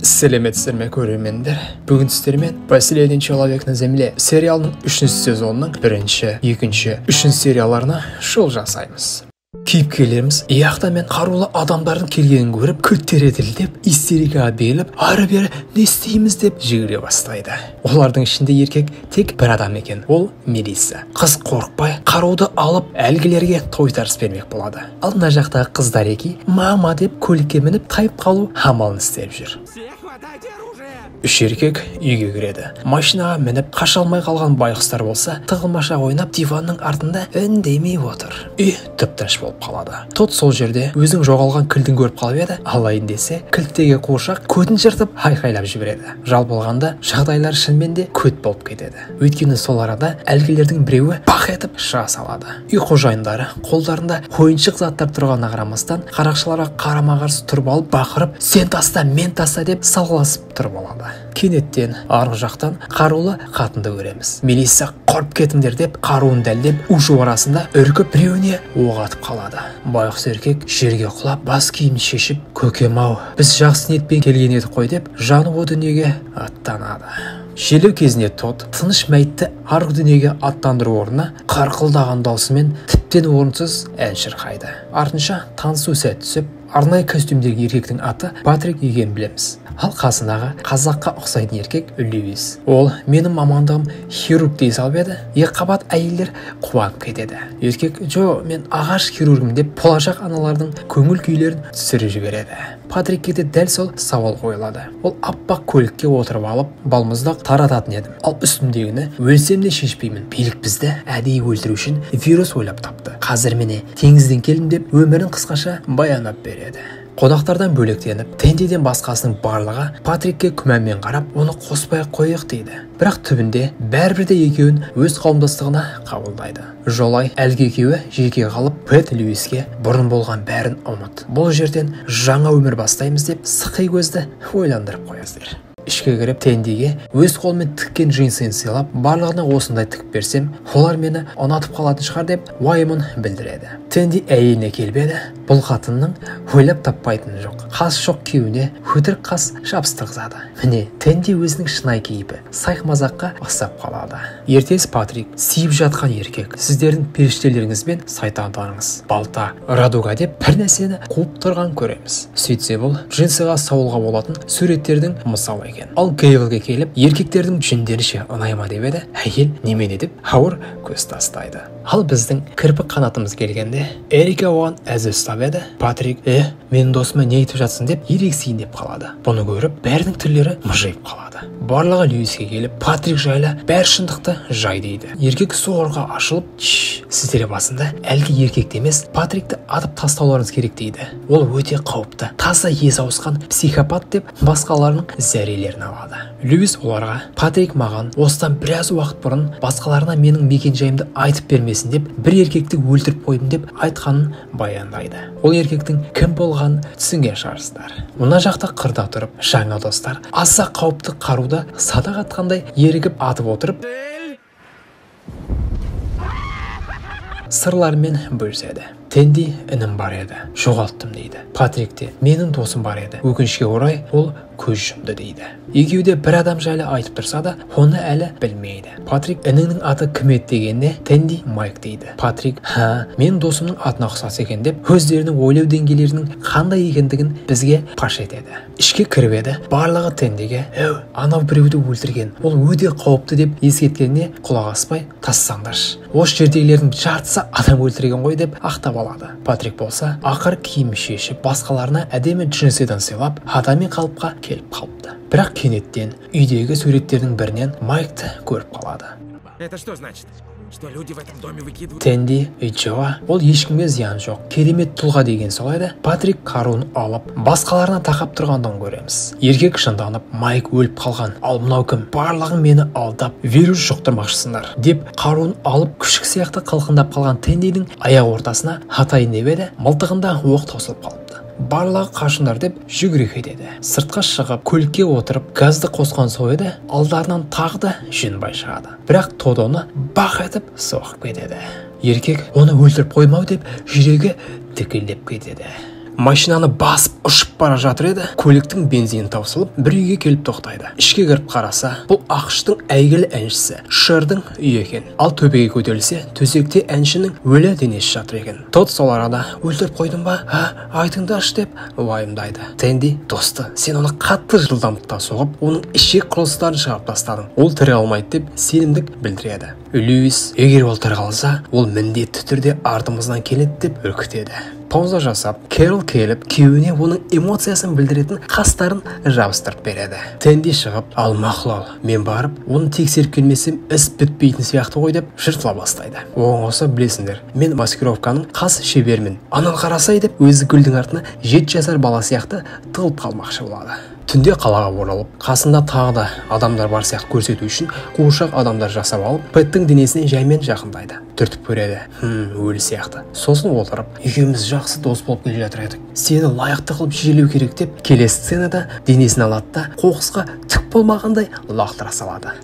Сәлеметсіздер ме көрермендер? Бүгін сіздермен «Последний человек на земле» сериалының 3-ші сезонының 1-ші, 2-ші, 3-ші серияларына шоу жасаймыз. Кейіпкерлеріміз Яхта мен қарулы адамдардың келгенін көріп, күттері дірілдеп, истерикаға беріліп, ары-бері не істейміз деп жүгіре бастайды. Олардың ішінде еркек тек бір адам екен, ол Мелисса. Қыз қорықпай, қаруды алып, әлгілерге тойтарыс бермек болады. Ал мына жақтағы қыздар еки, мама деп көлікке мініп тайып қалу амалын істеп жүр. Үш еркек үйге кіреді. Машинаға мініп қаша алмай қалған байқұстар болса, тығылмаша ойнап диванның артында үндемей отыр. Үй тып-тыныш болып қалады. Тот сол жерде өзің жоғалған кілтін көріп қалып еді, алайын десе, кілттегі қуыршақ көтін жыртып айқайлап жібереді. Жал болғанда жағдайлар шынымен де көт болып кетеді. Өйткені сол арада әлгілердің біреуі бақ етіп шыға салады. Үй қожайындары қолдарында ойыншық заттар тұрғанына қарамастан, қарақшыларға қарама-қарсы тұрып алып бақырып, сен таста, мен таста деп салғыласып тұрып алады. Кенеттен арғы жақтан қарулы қатынды көреміз. Мелисса қорып кетіңдер деп қаруын дәлдеп у-шу арасында үркіп біреуіне оқ атып қалады. Байғұс еркек жерге құлап бас киімін шешіп, көкем-ау, біз жақсы ниетпен келген едік қой деп жанып о дүниеге аттанады. Желеу кезінде Тот тыныш мәйітті арғы дүниеге аттандыру орнына қарқылдаған даусымен тіптен орынсыз ән шырқайды. Артынша танысу сәт түсіп, арнайы костюмдегі еркектің аты Патрик екенін білеміз. Ал қасындағы қазаққа ұқсайтын еркек Льюис. Ол менің мамандығым хирург дей салып еді, екіқабат әйелдер қуанып кетеді. Еркек жо, мен ағаш хирургім деп болашақ аналардың көңіл күйлерін түсіріп жібереді. Патрикке де дәл сол сауал қойылады. Ол аппақ көлікке отырып алып, балмұздақ тарататын едім. Ал үстімдегіні өлсем де шешпеймін. Билік бізді әдейі өлтіру үшін вирус ойлап тапты. Қазір міне теңізден келдім деп өмірін қысқаша баяндап береді. Қонақтардан бөлектеніп, Тендиден басқасының барлығы Патрикке күмәнмен қарап, оны қоспай қойық дейді. Бірақ түбінде бәрібір де екеуін өз қауымдастығына қабылдайды. Жолай әлгі екеуі жеке қалып, Пэт Льюиске бұрын болған бәрін ұмыт. Бұл жерден жаңа өмір бастаймыз деп сықи көзді ойландырып қоясыздар. Ішке кіріп Тендиге өз қолымен тіккен джинсын сыйлап, барлығына осындай тігіп берсем, олар мені ұнатып қалатын шығар деп уайымын білдіреді. Тенди әйеліне келбеді, бұл қатынның ойлап таппайтыны жоқ. Қас жоқ күйеуіне өтірік қас жабыстырғызады. Міне Тенди өзінің шынайы кейпі сайқ-мазаққа ұқсап қалады. Ертесі Патрик сүйіп жатқан еркек, сіздердің періштелеріңізбен сайтандарыңыз, балта, радуга деп бір нәрсені қуып тұрған көреміз. Сөйтсе бұл джинсыға сауылға болатын суреттердің мысалы. Ал Гейвелге келіп, еркектердің жүндеріше ұнайма деп еді, әйел немене деп ауыр көз тастайды. Ал біздің кірпік қанатымыз келгенде, Эрика оған әзіл ұстап еді. Патрик, менің досыма не айтып жатсың деп ерексейін деп қалады. Бұны көріп, бәрінің түрлері мыжайып қалады. Барлығы Льюиске келіп, Патрик жайлы бәр шындықты жай дейді. Еркек соғырға ашылып, сіздер басында әлгі еркекті емес, Патрикті атып тастауларыңыз керек дейді. Ол өте қауіпті, таза есі ауысқан психопат деп басқаларының зәрелерін алады. Льюис оларға, Патрик маған осыдан біраз уақыт бұрын басқаларына менің мекен-жайымды айтып бермесін деп бір еркекті өлтіріп қойдым деп айтқанын баяндайды. Ол еркектің кім болғанын түсінген шығарсыздар. Мына жақта қырда тұрып, жаңа достар аса қауіпті қаруды садақ атқандай ерігіп атып отырып сырлармен бөліседі. Тенди інім бар еді, жоғалттым дейді. Патрик те менің досым бар еді, өкінішке орай ол көз жұмды дейді. Екеуі де бір адам жайлы айтып тұрса да, оны әлі білмейді. Патрик ініңнің аты кім еді дегенде, Тенди Майк дейді. Патрик, менің досымның атына ұқсас екен деп, өздерінің ойлау деңгейлерінің қандай екендігін бізге паш етеді. Ішке кіріп еді, барлығы Тендиге, анау біреуді өлтірген, ол өте қауіпті деп ескерткеніне құлақ аспай тассаңдаршы. Осы жердегілердің жартысы адам өлтірген ғой деп ақтап алады. Патрик болса, ақыр киімі шешіп, басқаларына әдемі джинсыдан сыйлап, адами қалыпқа келіп қалыпты. Бірақ кенеттен үйдегі суреттердің бірінен Майкты көріп қалады. Это что значит? Что люди в этом доме выкидывают? Тенди, Джоа, ол ешкімге зиян жоқ, керемет тұлға деген солай. Патрик қаруын алып, басқаларына тақап тұрғандан көреміз. Еркек шынданып, Майк өліп қалған. Ал мынау кім? Барлығың мені алдап, вирус жұқтырмақшысыңдар деп қаруын алып, күшік сияқты қылқындап қалған Тендидің аяқ ортасына атайын деп еді, мылтығында оқ тосылып қалыпты. Барлығы қашындар деп жүгіре кетеді. Сыртқа шығып, көлікке отырып, газды қосқан сол еді, алдарынан тағы да жүнбай шығады. Бірақ Тод оны бақ етіп соғып кетеді. Еркек оны өлтіріп қоймау деп жүрегі дікілдеп кетеді. машинаны басып ұшып бара жатыр еді, көліктің бензині таусылып, бір үйге келіп тоқтайды. Ішке кіріп қараса, бұл ақштың әйгілі әншісі Шердің үйі екен. Ал төбеге көтерілсе, төсекте әншінің өлі денесі жатыр екен. Тот сол арада өлтіріп қойдың ба? Айтыңдаршы деп уайымдайды. Тенди, досты, сен оны қатты жылдамдықта соғып, оның ішек құрылыстарын шығарып тастадың. Ол тірі алмайды деп сенімдік білдіреді. Льюис, егер ол тірі қалса, ол міндетті түрде артымыздан келеді деп үркітеді. Пауза жасап, Кэрол келіп, күйеуіне оның эмоциясын білдіретін қастарын жабыстырып береді. Тенди шығып, ал мақұл, мен барып, оны тексеріп келмесем, іс бітпейтін сияқты ғой деп жыртыла бастайды. Оған қоса білесіңдер, мен маскировканың қас шебермін. Анан қарасай деп өзі гүлдің артына 7 жасар бала сияқты тығылып қалмақшы болады. Түнде қалаға оралып, қасында тағы да адамдар бар сияқты көрсету үшін қуыршақ адамдар жасап алып, Пэттің денесіне жаймен жақындайды. Түртіп көреді. Өлі сияқты. Сосын отырып, екеуміз жақсы дос болып келе жатыр едік. Сені лайықты қылып жерлеу керек деп, келесі сценада денесін алады да қоқысқа түк болмағандай лақтыра салады.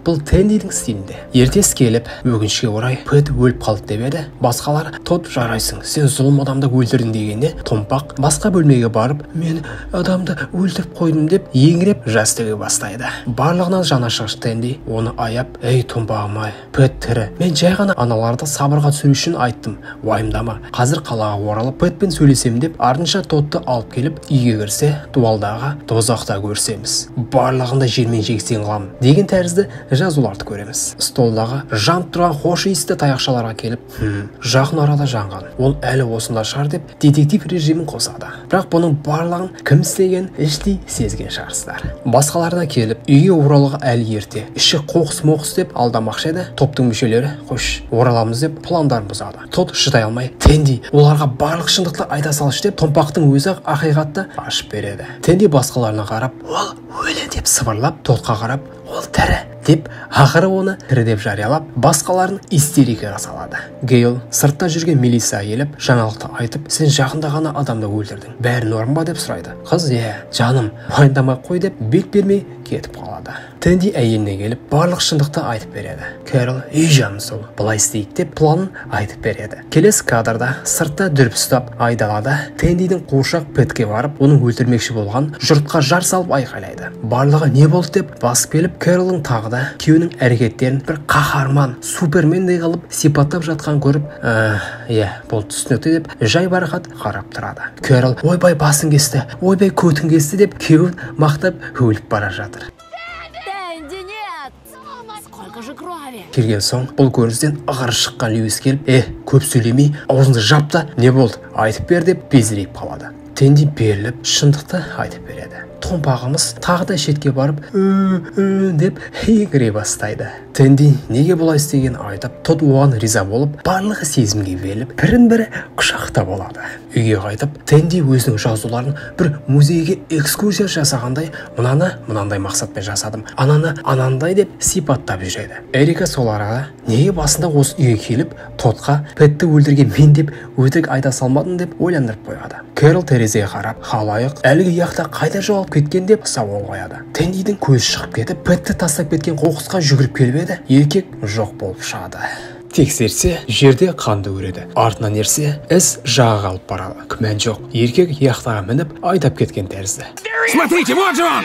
Бұл Тендидің стилінде. Ертес келіп, өкінішке орай Пэт өліп қалды деп еді. Басқалар, тот жарайсың, сен зұлым адамды өлтірдің дегенде, Томпақ басқа бөлмеге барып, мен адамды өлтіріп қойдым деп еңіреп жас төге бастайды. Барлығынан жанашығыш Тенди оны аяп, ей Томпағым-ай, Пэт тірі, мен жай ғана аналарды сабырға түсіру үшін айттым, уайымдама. Қазір қалаға оралып Пэтпен сөйлесем деп, артынша Тотты алып келіп, үйге кірсе, дуалдағы тозақта көрсеміз. Барлығында жермен жексен қыламын деген тәрізді жазуларды көреміз. Столдағы жанып тұрған хош иісті таяқшаларға келіп, жақын арада жанған. Ол әлі осында шығар деп детектив режимін қосады. Бірақ бұның барлығын кім істеген іштей сезген шығарсыздар. Басқаларына келіп, үйге оралуға әлі ерте. Іші қоқыс-моқыс деп алдамақшы еді. Топтың мүшелері, қош, ораламыз деп пландарын бұзады. Тот шыдай алмай, Тенди, оларға барлық шындықты айта салшы деп, Томпақтың өзі ақиқатты ашып береді. Тенди басқаларына қарап, ол өлі деп сыбырлап, Тотқа қарап, ол тірі деп, ақыры оны тірі деп жариялап, басқаларын истерикаға салады. Гейл сыртта жүрген Мелисса келіп, жаңалықты айтып, сен жақында ғана адамды өлтірдің. Бәрі норм ба деп сұрайды. Қыз, жаным, уайымдамай қой деп бет бермей кетіп қалады. Тенди әйеліне келіп, барлық шындықты айтып береді. Кэрол, жаным сол, былай істейік деп планын айтып береді. Келесі кадрда сыртта дүріп ұстап айдалада Тендидің қуыршақ Пэтке барып, оның өлтірмекші болған жұртқа жар салып айқайлайды. Барлығы не болды деп басып келіп, Кэролдың тағы да күйеуінің әрекеттерін бір қаһарман, супермендей қылып сипаттап жатқан көріп, бұл түсінікті деп жай барақат қарап тұрады. Кэрол, ойбай басын кесті, ойбай көтін кесті деп күйеуін мақтап өліп бара жатыр. Келген соң, бұл көріністен ығыр шыққан Льюис келіп, көп сөйлемей, аузыңды жап та, не болды, айтып бер деп безірейіп қалады. Тенди беріліп, шындықты айтып береді. Томпағымыз тағы да шетке барып, деп егіре бастайды. Тенди неге бұлай істеген айтып, Тот оған риза болып, барлығы сезімге беріліп, бірін-бірі құшақта болады. Үйге қайтып, Тенди өзінің жазуларын бір музейге экскурсия жасағандай, мынандай мақсатпен жасадым, анандай деп сипаттап жүреді. Эрика сол арада неге басында осы үйге келіп, Тотқа Пэтті өлтірген мен деп өтірік айта салмадым деп ойландырып қояды. Кэрол терезеге қарап, халайық әлгі яқта қайда жоғалып кеткен деп сауал қояды. Тендидің көзі шығып кетіп, Пэтті тастап кеткен қоқысқа жүгіріп келіп еді, еркек жоқ болып шығады. Тексерсе, жерде қанды көреді. Артынан ерсе, іс жағаға алып барады. Күмән жоқ, еркек яқтаға мініп айдап кеткен тәрізді. Смотрите, вот же он!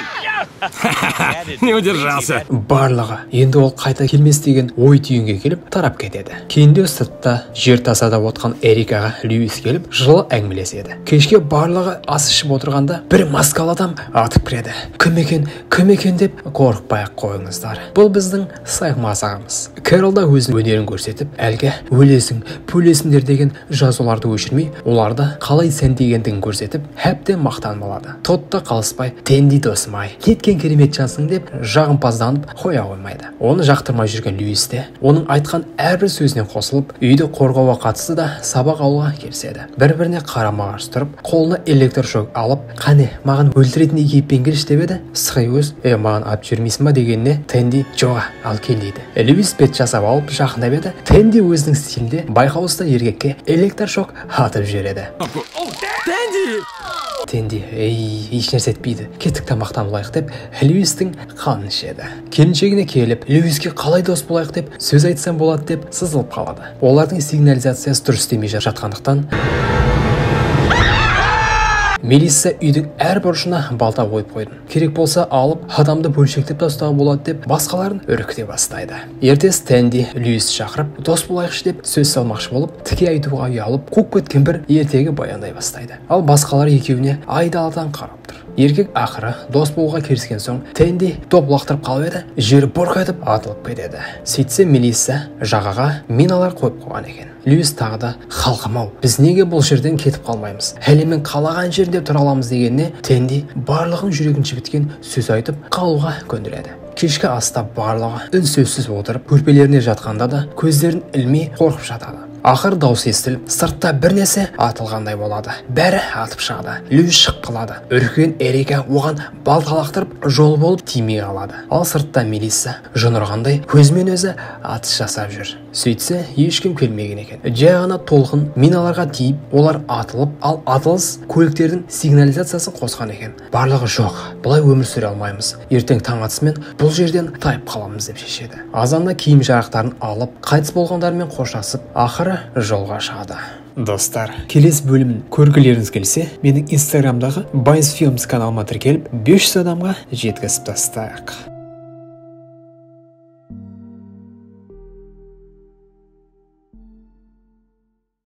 Не удержался. Барлығы енді ол қайта келмес деген ой түйінге келіп тарап кетеді. Кейінде сыртта жер тасада отқан Эрикаға Льюис келіп жылы әңгімелеседі. Кешке барлығы ас ішіп отырғанда бір маскалы адам атып кіреді. Кім екен деп қорықпай-ақ қойыңыздар. Бұл біздің сайқымазағымыз. Кэрол да өзінің өнерін көрсетіп, әлгі өлесің, пөлесіңдер деген жазуларды өшірмей, оларды қалай сәндегендігін көрсетіп, әбден мақтанып алады. Тотты қалыспай, Тенди досым-ай, кеткен керемет жансың деп жағымпазданып қоя қоймайды. Оны жақтырмай жүрген Льюис те оның айтқан әрбір сөзінен қосылып, үйді қорғауға қатысты да сабақ алуға келіседі. Бір-біріне қарама-қарсы тұрып, қолына электрошок алып, қане, маған өлтіретіндей кейіппен келші деп еді. Сықай көз, маған алып жүрмейсің ба дегеніне Тенди, жоға, ал кел дейді. Льюис бет жасап алып жақындап еді. Тенди өзінің стилінде байқаусызда еркекке электрошок атып жібереді. Тенди, еш нәрсе етпейді, кеттік тамақтан болайық деп Льюистің қанын ішеді. Келіншегіне келіп, Льюиске қалай дос болайық деп сөз айтсам болады деп сызылып қалады. Олардың сигнализациясы дұрыс істемей жатқандықтан Мелисса үйдің әр бұрышына балта қойып қойды. Керек болса алып адамды бөлшектеп тастауға болады деп басқаларын үркіте бастайды. Ертесі Тэнди Льюисті шақырып дос болайықшы деп сөз салмақшы болып, тіке айтуға ұялып, қуып кеткен бір ертегі баяндай бастайды. Ал басқалар екеуіне айдаладан қарап тұр. Еркек ақыры дос болуға келіскен соң Тэнди топ лақтырып қалып еді, жері бұрқ етіп атылып кетеді. Сөйтсе Мелисса жағаға миналар қойып қойған екен. Льюис тағы да халқым-ау, біз неге бұл жерден кетіп қалмаймыз? Әлемнің қалаған жерінде тұра аламыз дегеніне Тэнди барлығын жүрегін жібіткен сөз айтып қалуға көндіреді. Кешкі аста барлығы үнсөзсіз отырып, көрпелеріне жатқанда да көздерін ілмей қорқып жатады. Ақыр дауыс естіліп, сыртта бір нәрсе атылғандай болады. Бәрі атып шығады. Льюис шығып қалады. Үркен Эрика оған балта лақтырып жол болып тимей қалады. Ал сыртта Мелисса жын-ұрғандай көзімен өзі атыс жасап жүр. Сөйтсе ешкім келмеген екен. Жай ғана толқын миналарға тиіп, олар атылып, ал атылыс көліктердің сигнализациясын қосқан екен. Барлығы жоқ. Бұлай өмір сүре алмаймыз. Ертең таң атысымен бұл жерден тайып қаламыз деп шешеді. Азанда киім жарақтарын алып, қайтыс болғандармен қоштасып, ақыры жолға шығады. Достар, келесі бөлімін көргілеріңіз келсе, менің инстаграмдағы Байыз Films каналыма тіркеліп 500 адамға жеткізіп тастайық.